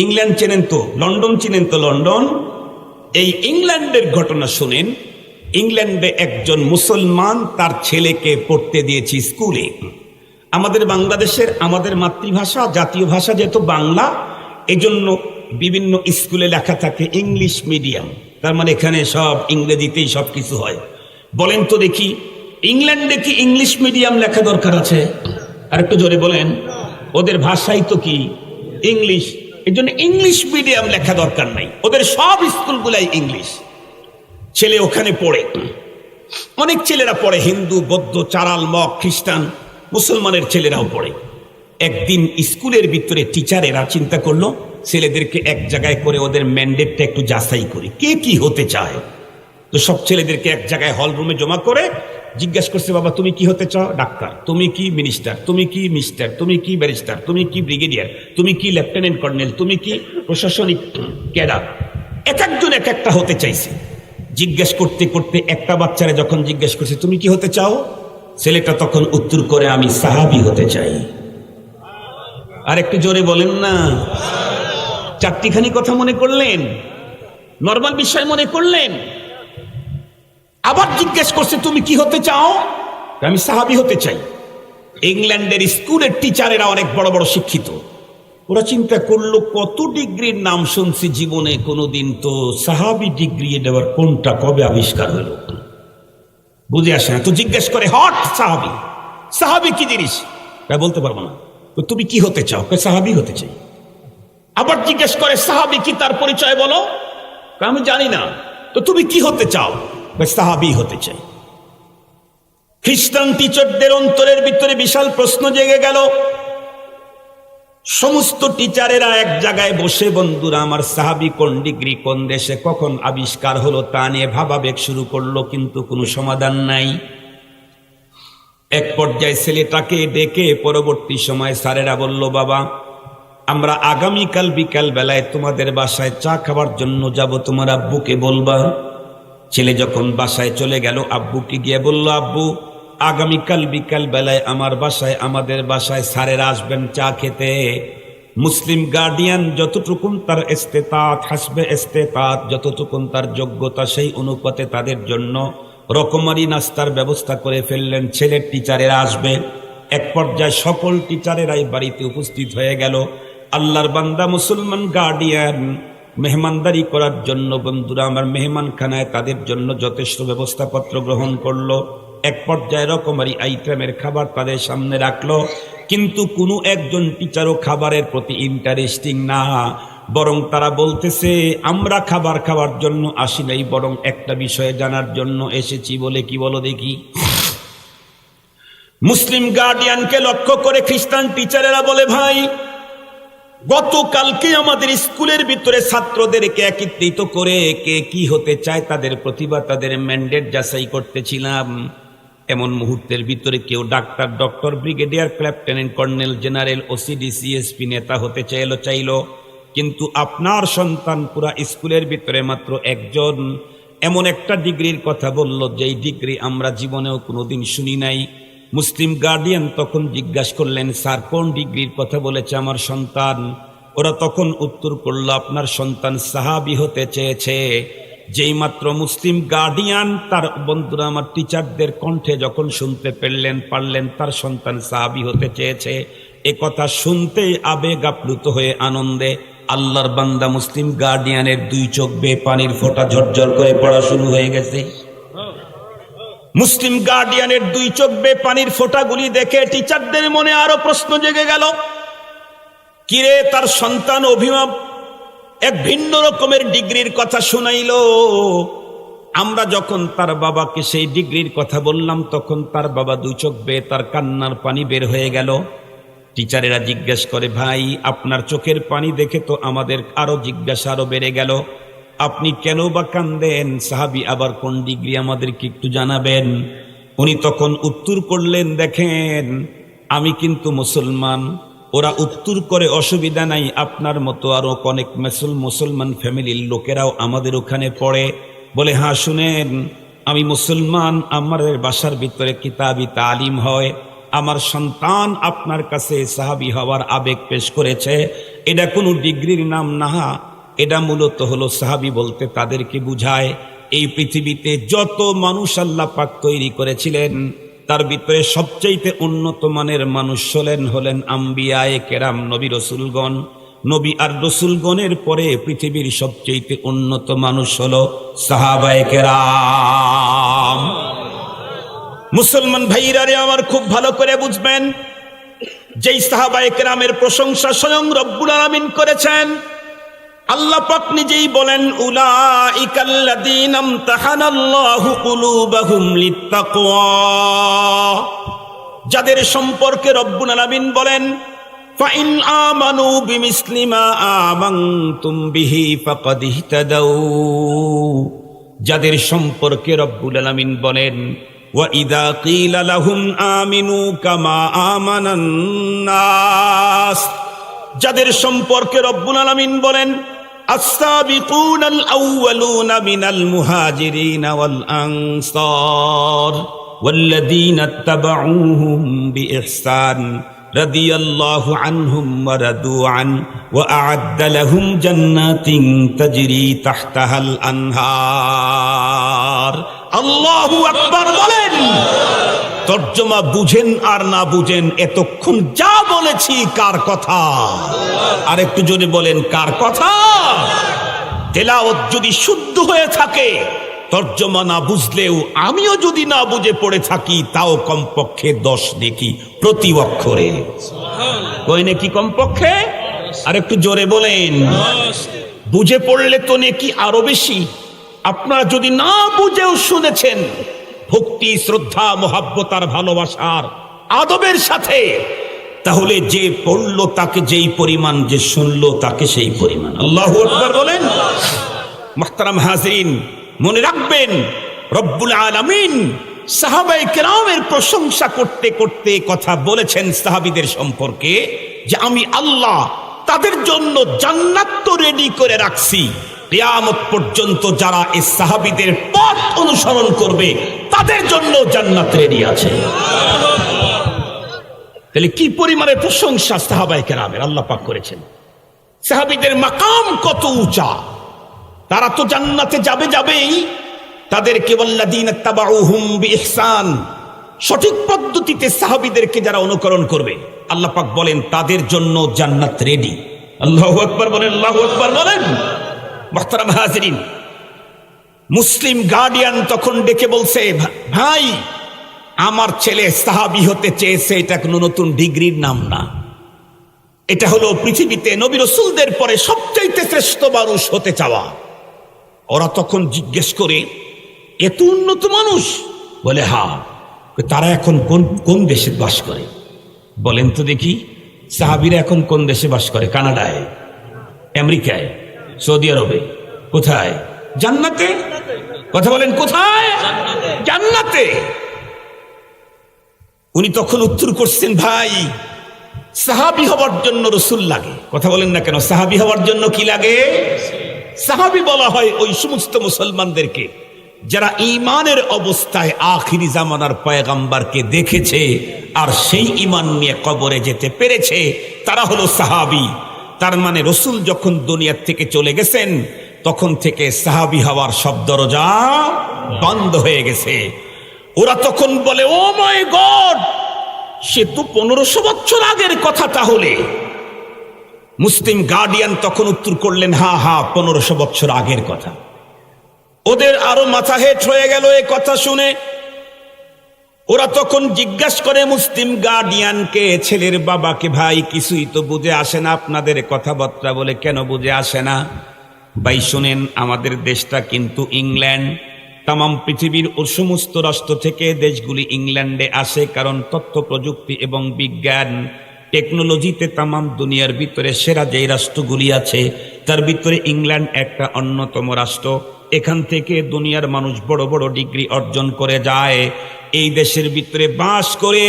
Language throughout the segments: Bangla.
ইংল্যান্ড চেনেন তো, লন্ডন চিনেন তো, লন্ডন। এই ইংল্যান্ডের ঘটনা শুনেন। ইংল্যান্ডে একজন মুসলমান তার ছেলেকে পড়তে দিয়েছে স্কুলে। আমাদের বাংলাদেশের আমাদের মাতৃভাষা জাতীয় ভাষা যেহেতু বাংলা, এজন্য বিভিন্ন স্কুলে লেখা থাকে ইংলিশ মিডিয়াম, তার মানে এখানে সব ইংরেজিতেই সব কিছু হয়। বলেন তো দেখি, ইংল্যান্ডে কি ইংলিশ মিডিয়াম লেখা দরকার আছে? আর একটু জোরে বলেন। ওদের ভাষাই তো কি ইংলিশ, এই জন্য ইংলিশ মিডিয়াম লেখা দরকার নাই, ওদের সব স্কুলগুলাই ইংলিশ। ছেলে ওখানে পড়ে, অনেক ছেলেরা পড়ে, হিন্দু, বৌদ্ধ, চারাল, মগ, খ্রিস্টান, মুসলমানের ছেলেরাও পড়ে। একদিন স্কুলের ভিতরে টিচারেরা চিন্তা করলো ছেলেদেরকে এক জায়গায় করে ওদের ম্যান্ডেটটা একটু যাচাই করি, কে কি হতে চায়। তো সব ছেলেদেরকে এক জায়গায় হল রুমে জমা করে জিজ্ঞাসা করছে, বাবা তুমি কি হতে চাও? ডাক্তার। তুমি কি মিনিস্টার? তুমি কি মিস্টার? তুমি কি ব্যারিস্টার? তুমি কি ব্রিগেডিয়ার? তুমি কি লেফটেন্যান্ট কর্নেল? তুমি কি প্রশাসনিক ক্যাডার? এক একজন এক একটা হতে চাইছে। জিজ্ঞেস করতে করতে একটা বাচ্চারা যখন জিজ্ঞেস করছে তুমি কি হতে চাও, ছেলেটা তখন উত্তর করে আমি সাহাবী হতে চাই। আর একটু জোরে বলেন না। চারটিখানি কথা মনে করলেন, নরমাল বিষয় মনে করলেন। আবার জিজ্ঞেস করছে তুমি কি হতে চাও? আমি সাহাবী হতে চাই। ইংল্যান্ডের স্কুলের টিচারেরা অনেক বড় বড় শিক্ষিত, ওরা চিন্তা করলো কত ডিগ্রির নাম শুনছি জীবনে, কোনোদিন তো সাহাবী ডিগ্রি দেওয়ার কোনটা কবে আবিষ্কার হলো বুঝে আসে না। তো জিজ্ঞেস করে হট সাহাবী, সাহাবী কি জিনিস? বলতে পারবো না। তুমি কি হতে চাও? সাহাবী হতে চাই। আবার জিজ্ঞেস করে সাহাবী কি, তার পরিচয় বলো। আমি জানি না। তো তুমি কি হতে চাও? সাহাবী হতে চাই। খ্রিস্টান টিচারদের অন্তরের ভিতরে বিশাল প্রশ্ন জেগে গেল। সমস্ত টিচারেরা এক জায়গায় বসে, বন্ধুরা আমার, সাহাবী কোন ডিগ্রি, কোন দেশে, কখন আবিষ্কার হলো তা নিয়ে ভাবাবেগ শুরু করলো, কিন্তু কোনো সমাধান নাই। এক পর্যায়ে ছেলেটাকে ডেকে পরবর্তী সময় স্যারেরা বলল, বাবা আমরা আগামীকাল বিকাল বেলায় তোমাদের বাসায় চা খাবার জন্য যাব, তোমার আব্বুকে বলবা। ছেলে যখন বাসায় চলে গেল, আব্বুকে গিয়ে বলল, আব্বু আগামীকাল বিকাল বেলায় আমার বাসায়, আমাদের বাসায় স্যারেরা আসবেন চা খেতে। মুসলিম গার্ডিয়ান যতটুকুন তার ইস্তেতাত, হাসবে ইস্তেতাত, যতটুকুন তার যোগ্যতা, সেই অনুপাতে তাদের জন্য রকমারি নাস্তার ব্যবস্থা করে ফেললেন। ছেলের টিচারেরা আসবে। এক পর্যায়ে সকল টিচারেরাই বাড়িতে উপস্থিত হয়ে গেল। আল্লাহর বান্দা মুসলমান গার্ডিয়ান মেহমানদারি করার জন্য, বন্ধুরা আমার, মেহমানখানায় তাদের জন্য যথেষ্ট ব্যবস্থাপত্র গ্রহণ করলো। এক পর্যায়ে রকমারি আইটেমের খাবার তাদের সামনে রাখলো, কিন্তু কোনো একজন টিচারও খাবারের প্রতি ইন্টারেস্টিং না, বরং তারা বলতেছে আমরা খাবার খাওয়ার জন্য আসি নাই, বরং একটা বিষয়ে জানার জন্য এসেছি। বলে কি? বলো দেখি। মুসলিম গার্ডিয়ানকে লক্ষ্য করে খ্রিস্টান টিচারেরা বলে, ভাই গতকালকে আমাদের স্কুলের ভিতরে ছাত্রদেরকে একত্রিত করে কে কি হতে চায় তাদের প্রতিভা, তাদের ম্যান্ডেট যাচাই করতেছিলাম। এমন মুহূর্তের ভিতরে কেউ doctor, doctor, brigadier, lieutenant colonel, general, OCD, CSP নেতা হতে চাইলো, কিন্তু আপনার সন্তান পুরা স্কুলের ভিতরে মাত্র একজন এমন একটা ডিগ্রির কথা বলল, যেই ডিগ্রি আমরা জীবনেও কোনোদিন শুনি নাই। মুসলিম গার্ডিয়ান তখন জিজ্ঞাসা করলেন, স্যার কোন ডিগ্রির কথা বলেছে আমার সন্তান? ওরা তখন উত্তর করলো, আপনার সন্তান সাহাবী হতে চেয়েছে। যেই মাত্র মুসলিম গার্ডিয়ান তার, বন্ধুরা আমার, টিচারদের কণ্ঠে যখন শুনতে পারলেন তার সন্তান সাহাবী হতে চেয়েছে, এ কথা শুনতেই আবেগ আপ্লুত হয়ে আনন্দে আল্লাহর বান্দা মুসলিম গার্ডিয়ানের দুই চোখ বেয়ে পানির ফোঁটা ঝরঝর করে পড়া শুরু হয়ে গেছে। মুসলিম গার্ডিয়ানের দুই চোখ বেয়ে পানির ফোঁটাগুলি দেখে টিচারদের মনে আরো প্রশ্ন জেগে গেল। কিরে, তার সন্তান অভিভাবক এক ভিন্ন রকমের ডিগ্রির কথা শুনাইল। আমরা যখন তার বাবাকে সেই ডিগ্রির কথা বললাম, তখন তার বাবা দুই চোখ বেয়ে তার কান্নার পানি বের হয়ে গেল। টিচারেরা জিজ্ঞেস করে, ভাই আপনার চোখের পানি দেখে তো আমাদের আরো জিজ্ঞাসা আরো বেড়ে গেল, আপনি কেন বা কান্দেন? সাহাবী আবার কোন ডিগ্রি আমাদেরকে একটু জানাবেন। উনি তখন উত্তর করলেন, দেখেন আমি কিন্তু মুসলমান। ওরা উত্তর করে, অসুবিধা নাই, আপনার মতো আরো অনেক মুসলমান ফ্যামিলির লোকেরাও আমাদের ওখানে পড়ে। বলে, হ্যাঁ শুনেন, আমি মুসলমান, আমাদের বাসার ভিতরে কিতাবি তালিম হয়, আমার সন্তান আপনার কাছে সাহাবী হওয়ার আবেগ পেশ করেছে, এটা কোনো ডিগ্রির নাম না, এটা মূলত হলো সাহাবী বলতে তাদেরকে বুঝায় এই পৃথিবীতে যত মানুষ আল্লাহ পাক তৈরি করেছিলেন তার ভিতরে সবচাইতে উন্নত মানের মানুষ হলেন আম্বিয়ায়ে কেরাম, নবী রসুলগণ। নবী আর রসুলগণের পরে পৃথিবীর সবচাইতে উন্নত মানুষ হলো সাহাবায়ে কেরাম। মুসলমান ভাইরারে আমার খুব ভালো করে বুঝবেন, যেই সাহাবায়ে কেরামের প্রশংসা স্বয়ং রব্বুল আলামিন করেছেন। আল্লাহ পাক নিজেই বলেন, উলাইকাল্লাযীনা ইমতাহানাল্লাহু কুলুবাহুম লিত্তাকওয়া, যাদের সম্পর্কে রব্বুল আলামিন বলেন ফাইন আমানু বিমিসলি মা আমানতুম বিহি ফাকাদ ইহতাদাউ, যাদের সম্পর্কে রব্বুল আলামিন বলেন ওয়া ইযা কিলা লাহুম আমিনু কামা আমানান নাস, যাদের সম্পর্কে রব্বুল আলামিন বলেন আস-সাবিকুনাল আউয়ালুনা মিনাল মুহাজিরিনা ওয়াল আনসার ওয়াল্লাযীনা ইত্তাবাউহুম বিইহসান রাদিয়াল্লাহু আনহুম ওয়া রাদু আন ওয়া আ'আদ্দা লাহুম জান্নাতিন তাজরি তাহতাহাল আনহার। আল্লাহু আকবার বলেন। তর্জমা বুঝেন আর না বুঝেন, এতক্ষণ যা বলেছি কার কথা? আর একটু জোরে বলেন, কার কথা? তেলাওয়াত যদি শুদ্ধ হয়ে থাকে, তর্জমা না বুঝলেও আমিও যদি না বুঝে পড়ে থাকি, তাও কমপক্ষে 10 নেকি প্রতি অক্ষরে। কয় নেকি কমপক্ষে? আর একটু জোরে বলেন। বুঝে পড়লে তো নেকি আরো বেশি। আপনারা যদি না বুঝেও শুনেছেন, ভক্তি, শ্রদ্ধা, মহাব্বত আর ভালোবাসার আদবের সাথে, তাহলে যে পড়লো তাকে যেই পরিমাণ, যে শুনলো তাকে সেই পরিমাণ। আল্লাহু আকবার বলেন। মুহতারাম হাজিরিন, মনে রাখবেন রব্বুল আলামিন সাহাবায়ে কেরামের প্রশংসা করতে করতে কথা বলেছেন সাহাবীদের সম্পর্কে যে আমি আল্লাহ তাদের জন্য জান্নাত তো রেডি করে রাখছি, কিয়ামত পর্যন্ত যারা এই সাহাবীদের পথ অনুসরণ করবে তাদের জন্য জান্নাত রেডি আছে। তাহলে কি পরিমাণে প্রশংসা সাহাবায়ে কেরামের আল্লাহ পাক করেছেন। সাহাবীদের মাকাম কত উঁচা, তারা তো জান্নাতে যাবেই। তাদেরকে ওয়াল্লাযীনা ইত্তাবাউহুম বিইহসান, সঠিক পদ্ধতিতে সাহাবীদেরকে যারা অনুকরণ করবে, আল্লাহ পাক বলেন তাদের জন্য জান্নাত রেডি। আল্লাহু আকবার বলেন, আল্লাহু আকবার বলেন। মুহতারাম হাজিরিন, মুসলিম গার্ডিয়ান তখন ডেকে বলছে, ভাই আমার ছেলে সাহাবী হতে চেয়েছে, এটা কোনো নতুন ডিগ্রির নাম না, এটা হলো পৃথিবীতে নবী রাসূলদের পরে সবচাইতে শ্রেষ্ঠ মানুষ হতে চাওয়া। ওরা তখন জিজ্ঞেস করে, এত উন্নত মানুষ? বলে হ্যাঁ। তারা এখন কোন দেশে বাস করে বলেন তো দেখি? সাহাবীরা এখন কোন দেশে বাস করে? কানাডায়, আমেরিকায়, সৌদি আরবে। কোথায়? জান্নাতে। কথা বলেন, কোথায়? জান্নাতে। উনি তখন উত্তর করছেন, ভাই সাহাবী হওয়ার জন্য রাসূল লাগে। কথা বলেন না কেন? সাহাবী হওয়ার জন্য কি লাগে? সাহাবী বলা হয় ওই সমস্ত মুসলমানদেরকে যারা ঈমানের অবস্থায় আখিরি জামানার পয়গম্বরকে দেখেছে আর সেই ঈমান নিয়ে কবরে যেতে পেরেছে, তারা হলো সাহাবী। তার মানে রাসূল যখন দুনিয়া থেকে চলে গেছেন, তখন থেকে সাহাবী হওয়ার সব দরজা বন্ধ হয়ে গেছে। ওরা তখন বলে, ও মাই গড, সে তো 1500 বছর আগের কথা। তাহলে মুসলিম গার্ডিয়ান তখন উত্তর করলেন, হ্যাঁ হ্যাঁ 1500 বছর আগের কথা। ওদের আরো মাথা হেট হয়ে গেল এই কথা শুনে। ওরা তখন জিজ্ঞাসা করে মুসলিম গার্ডিয়ানকে, ছেলের বাবাকে, ভাই কিছুই তো বুঝে আসে না আপনাদের কথাবার্তা। বলে কেন বুঝে আসে না? ভাই শুনেন, আমাদের দেশটা কিন্তু ইংল্যান্ড। তামাম পৃথিবীর ও সমস্ত রাষ্ট্র থেকে দেশগুলি ইংল্যান্ডে আসে, কারণ তথ্য প্রযুক্তি এবং বিজ্ঞান টেকনোলজিতে তামাম দুনিয়ার ভিতরে সেরা যেই রাষ্ট্রগুলি আছে তার ভিতরে ইংল্যান্ড একটা অন্যতম রাষ্ট্র। এখান থেকে দুনিয়ার মানুষ বড় বড় ডিগ্রি অর্জন করে যায়। এই দেশের ভিতরে বাস করে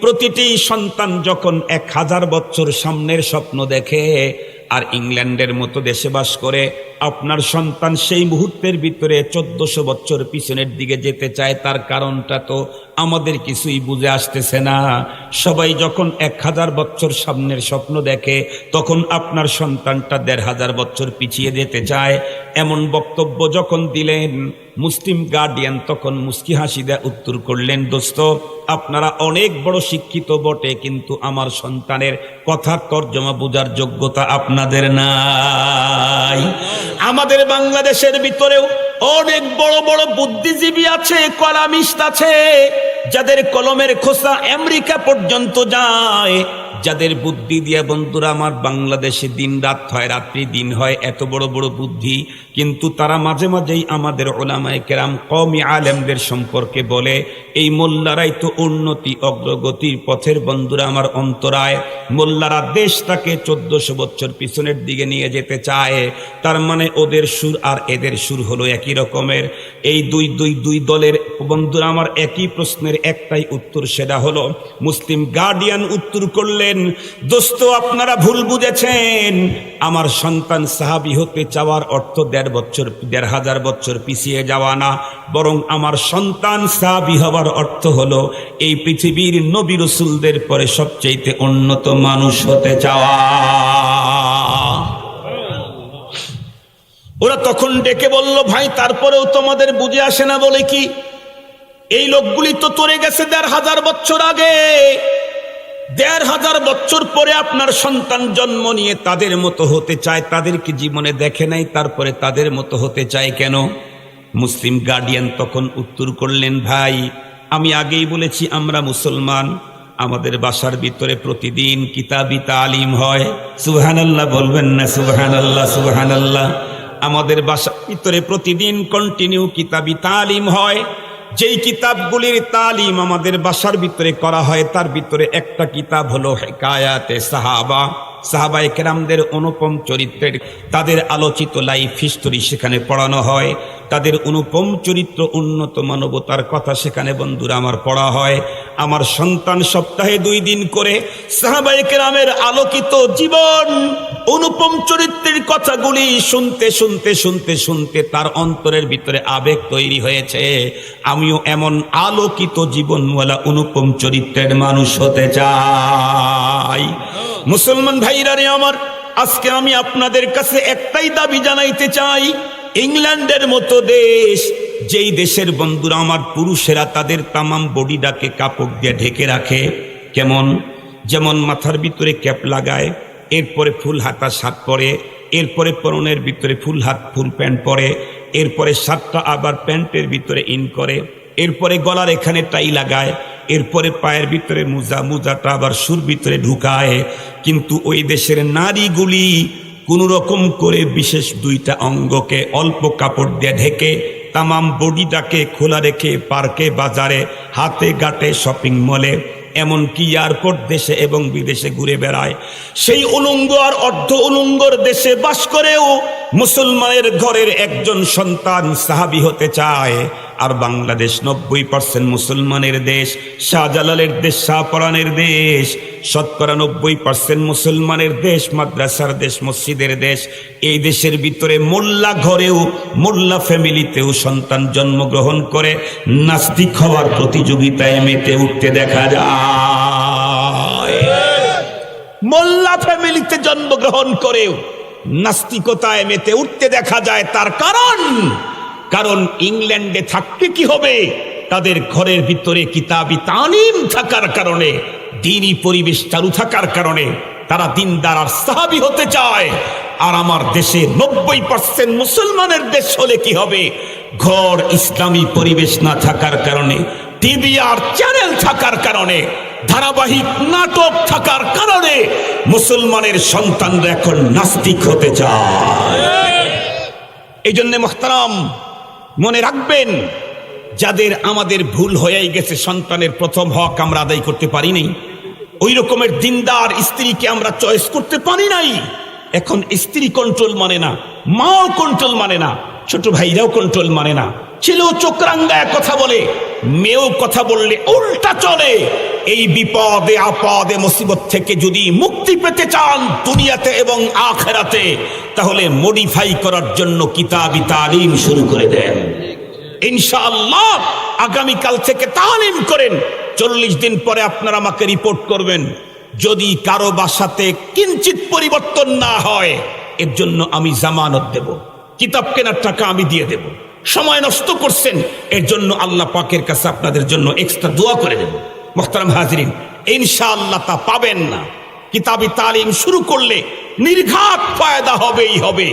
প্রতিটি সন্তান যখন 1000 বছর সামনের স্বপ্ন দেখে, আর ইংল্যান্ডের মতো দেশে বাস করে আপনার সন্তান সেই মুহূর্তের ভিতরে 1400 বছর পিছনের দিকে যেতে চায়, তার কারণটা তো আমাদের কিছুই বুঝে আসতেছে না। সবাই যখন 1000 বছর সামনের স্বপ্ন দেখে, তখন আপনার সন্তানটা 1500 বছর পিছিয়ে যেতে চায়। এমন বক্তব্য যখন দিলেন, মুসলিম গার্ডিয়ান তখন মুস্কি হাসি দেয়া উত্তর করলেন, দোস্ত আপনারা অনেক বড় শিক্ষিত বটে, কিন্তু আমার সন্তানের কথার তর্জমা বোঝার যোগ্যতা আপনাদের নাই। আমাদের বাংলাদেশের ভিতরেও অনেক বড় বড় বুদ্ধিজীবী আছে, কলামিস্ট আছে, যাদের কলমের খোসা আমেরিকা পর্যন্ত যায়, যাদের বুদ্ধি দিয়ে বন্ধুরা আমার বাংলাদেশে দিন রাত হয়, রাত্রি দিন হয়, এত বড় বড় বুদ্ধি, কিন্তু তারা মাঝে মাঝেই আমাদের উলামায়ে কেরাম কওমি আলেমদের সম্পর্কে বলে, এই মোল্লারাই তো উন্নতি অগ্রগতির পথের বন্ধুরা আমার অন্তরায়। মোল্লারা দেশটাকে 1400 বছর পিছনের দিকে নিয়ে যেতে চায়। তার মানে ওদের সুর আর এদের সুর হলো একই রকমের। এই দুই দলের বন্ধুরা আমার একই প্রশ্নের একটাই উত্তর, সেটা হলো মুসলিম গার্ডিয়ান উত্তর করলেন, দোস্ত আপনারা ভুল বুঝেছেন। আমার সন্তান সাহাবী হতে চাওয়ার অর্থ 1500 বছর পিছিয়ে যাওয়া না, বরং আমার সন্তান সাহাবী হওয়ার অর্থ হলো এই পৃথিবীর নবী রাসূলদের পরে সবচেয়ে উন্নত মানুষ হতে চাওয়া। ওরা তখন ডেকে বলল, ভাই তারপরেও তোমাদের বুঝে আসে না বলে কি? এই লোকগুলি তো তরে গেছে 1500 বছর আগে। 1500 বছর পরে আপনার সন্তান জন্ম নিয়ে তাদের মতো হতে চায়, তাদেরকে জীবনে দেখে নাই, তারপরে তাদের মতো হতে চায় কেন? মুসলিম গার্ডিয়ান তখন উত্তর করলেন, ভাই আমি আগেই বলেছি আমরা মুসলমান, আমাদের বাসার ভিতরে প্রতিদিন কিতাবি তালিম হয়। সুবহানাল্লাহ বলবেন না? সুবহানাল্লাহ, সুবহানাল্লাহ। আমাদের বাসার ভিতরে প্রতিদিন কন্টিনিউ কিতাবি তালিম হয়। যেই কিতাবগুলির তালিম আমাদের বাসার ভিতরে করা হয়, তার ভিতরে একটা কিতাব হলো হিকায়াতে সাহাবা। সাহাবায়ে কেরামদের অনুপম চরিত্রের, তাদের আলোচিত লাইফ হিস্টোরি সেখানে পড়ানো হয়। তাদের অনুপম চরিত্র, উন্নত মানবতার কথা সেখানে বন্ধুরা আমার পড়া হয়। আমার সন্তান সপ্তাহে 2 দিন করে সাহাবায়ে কেরামের আলোকিত জীবন, অনুপম চরিত্রের কথাগুলি শুনতে শুনতে শুনতে শুনতে তার অন্তরের ভিতরে আবেগ তৈরি হয়েছে, আমিও এমন আলোকিত জীবনওয়ালা অনুপম চরিত্রের মানুষ হতে চাই। মুসলমান ভাইরা রে আমার, আজকে আমি আপনাদের কাছে একটাই দাবি জানাইতে চাই। ইংল্যান্ডের মতো দেশ, যেই দেশের বন্ধুরা আমার পুরুষেরা তাদের তামাম বডিটাকে কাপড় দিয়ে ঢেকে রাখে, কেমন? যেমন মাথার ভিতরে ক্যাপ লাগায়, এরপরে ফুল হাতা শার্ট পরে, এরপরে পরনের ভিতরে ফুল হাত ফুল প্যান্ট পরে, এরপরে শার্টটা আবার প্যান্টের ভিতরে ইন করে, এরপরে গলার এখানে টাই লাগায়, এরপরে পায়ের ভিতরে মুজাটা আবার সুর ভিতরে ঢুকায়। কিন্তু ওই দেশের নারীগুলি কোন রকম করে বিশেষ 2টা অঙ্গকে অল্প কাপড় দিয়ে ঢেকে তামাম বডিটাকে খোলা রেখে পার্কে, বাজারে, হাতে গাটে, শপিং মলে, এমনকি এয়ারপোর্ট দেশে এবং বিদেশে ঘুরে বেড়ায়। সেই উলঙ্গ আর অর্ধ উলঙ্গর দেশে বাস করেও মুসলমানের ঘরের একজন সন্তান সাহাবী হতে চায়। আর বাংলাদেশ 90% মুসলমানের দেশ, শাহজালালের দেশ, শাহপরানের দেশ, শতকরা 90% মুসলমানের দেশ, মাদ্রাসার দেশ, মসজিদের দেশ। এই দেশের ভিতরে মোল্লা ঘরেও, মোল্লা ফ্যামিলিতেও সন্তান জন্মগ্রহণ করে নাস্তিক হওয়ার প্রতিযোগিতায় মেতে উঠতে দেখা যায়। মোল্লা ফ্যামিলিতে জন্মগ্রহণ করেও নাস্তিকতায় মেতে উঠতে দেখা যায়। তার কারণ ইংল্যান্ডে থাকতে কি হবে? তাদের ঘরের ভিতরে কিতাবি তালিম থাকার কারণে, দ্বীনি পরিবেশ চালু থাকার কারণে তারা দিনদার আর সাহাবী হতে চায়। আর আমার দেশে 90% মুসলমানের দেশ হলে কি হবে? ঘর ইসলামী পরিবেশ না থাকার কারণে, টিভি আর চ্যানেল থাকার কারণে, ধারাবাহিক নাটক থাকার কারণে মুসলমানের সন্তানরা এখন নাস্তিক হতে চায়। এই জন্য মুহতারাম মনে রাখবেন, যাদের আমাদের ভুল হয়েই গেছে, সন্তানের প্রথম হক আমরা আদায় করতে পারি নাই, ওই রকমের দিনদার স্ত্রীকে আমরা চয়েস করতে পারি নাই। এখন স্ত্রী কন্ট্রোল মানে না, মাও কন্ট্রোল মানে না, ছোট ভাইরাও কন্ট্রোল মানে না, ছেলেও চোখরাঙ্গায় কথা বলে, মেয়েও কথা বললে উল্টা চলে। এই বিপদে আপদে মুসিবত থেকে যদি মুক্তি পেতে চান দুনিয়াতে এবং আখিরাতে, তাহলে মডিফাই করার জন্য কিতাবি তালিম শুরু করে দেন। ইনশাআল্লাহ আগামীকাল থেকে তালিম করেন, 40 দিন পরে আপনারা আমাকে রিপোর্ট করবেন। যদি কারো বাসাতে কিঞ্চিত পরিবর্তন না হয়, এর জন্য আমি জামানত দেব, কিতাব কেনার টাকা আমি দিয়ে দেব। সময় নষ্ট করছেন, এর জন্য আল্লাহ পাকের কাছে আপনাদের জন্য এক্সট্রা দোয়া করে দেব। মুহতারাম হাজিরিন, ইনশাআল্লাহ তা পাবেন না। কিতাবি তালিম শুরু করলে নির্ঘাত ফায়দা হবেই হবে।